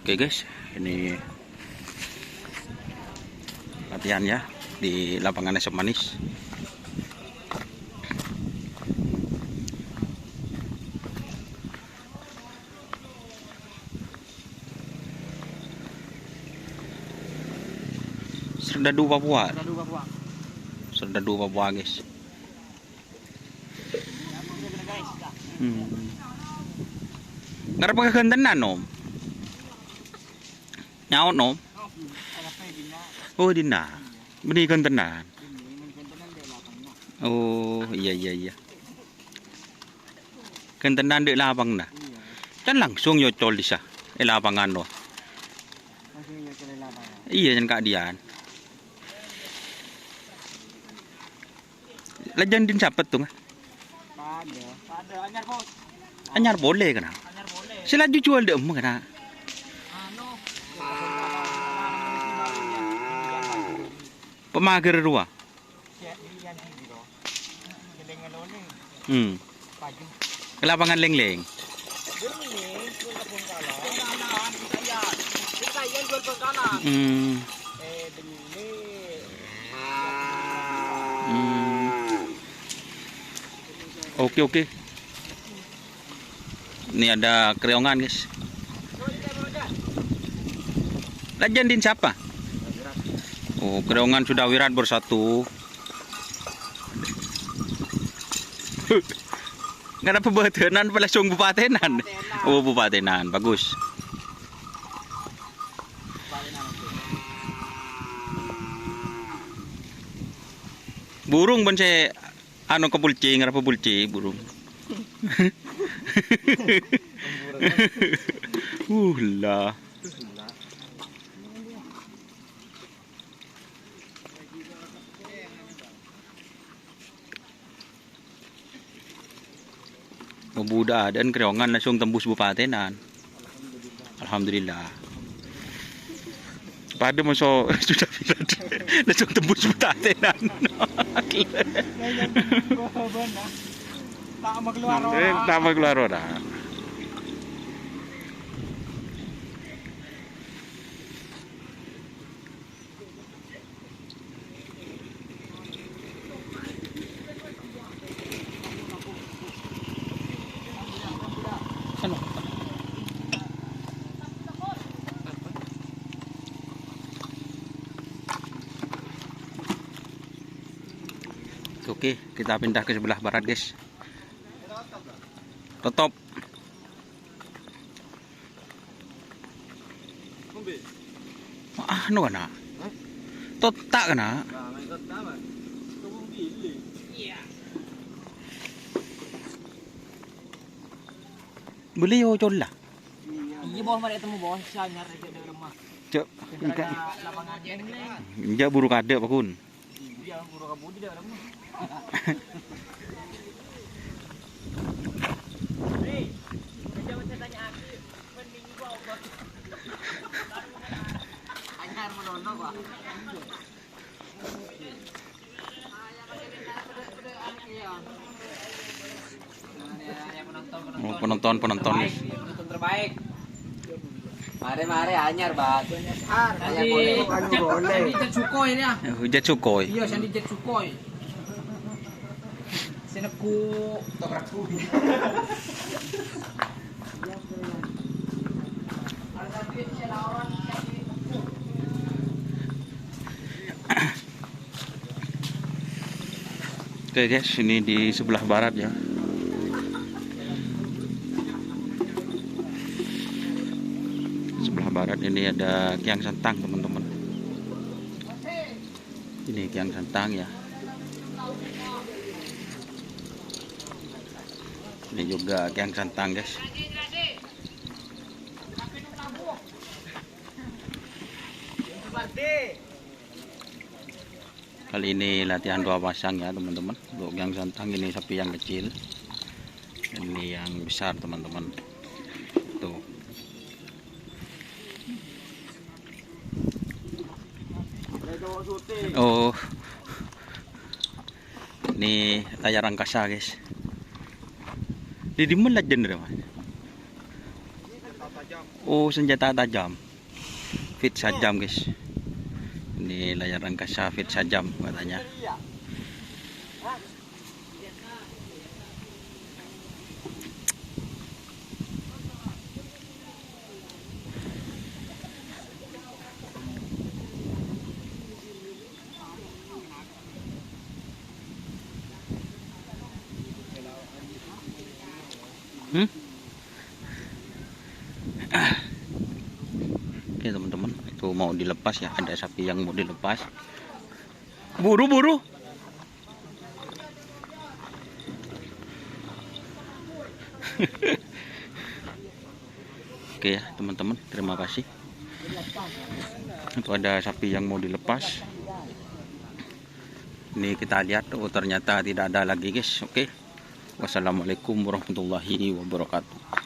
Oke guys, ini latihan ya di lapangan Esok Manis. Serdadu Papua. Serdadu Papua guys. Ngarep kegentenan nom. Nyaut nom. Oh dina. Beni gentenan. Oh iya. Gentenan di lapang nah. Kan langsung yo col disah. Lapangan no. Iya kan Kak Dian. Lajan din sapet tuh. Ada anyar bos. Anyar boleh kena. Anyar boleh. Sila jual deh kena. Pemager dua. Ke lapangan leng-leng. Oke. Ini ada kreongan guys. Lajan din siapa? Oh, kreongan sudah wirat bersatu. Nggak ada pembatenan, langsung bupatenan. Oh, bupatenan, bagus. Burung benci anu kepulci, nggak apa pulci burung. Lah. Buda dan kreongan langsung tembus bupatenan. Alhamdulillah. Pada masa sudah virat langsung tembus bupatenan. Tak keluar orang. Oke, kita pindah ke sebelah barat guys. Tetap. Anu kana? Totak kana? Beli yo col lah. Iya bos, mari ketemu bos. Anyar aja di rumah. Cek, Lapangan jengling. enggak buru kade pakun. Iya, buru kabudi di rumah. Hei, jangan saya tanya aku. Mending gua apa? Anyar menonton gua. Oh, penonton Penonton terbaik. Mari anyar bat. Anyar boleh. Sandi Jet Sukhoi ini ya. Jet Sukhoi. Iya, Sandi Jet Sukhoi. Seneku toprakku. Oke guys, ini di sebelah barat ya. Sebelah barat ini ada Kiang Santang teman-teman. Ini Kiang Santang ya. Ini juga Kiang Santang guys. Kali ini latihan dua pasang ya teman-teman. Untuk Kiang Santang ini sapi yang kecil. Ini yang besar teman-teman. Tuh. Oh. Ini layar angkasa guys. Di mana genre mas? Oh, senjata tajam. Fit sajam, guys. Ini layar angkasa fit sajam katanya. Oke teman-teman, itu mau dilepas ya, ada sapi yang mau dilepas. Buru-buru. Oke ya teman-teman, terima kasih. Itu ada sapi yang mau dilepas. Ini kita lihat, oh ternyata tidak ada lagi guys. Oke. Wassalamualaikum warahmatullahi wabarakatuh.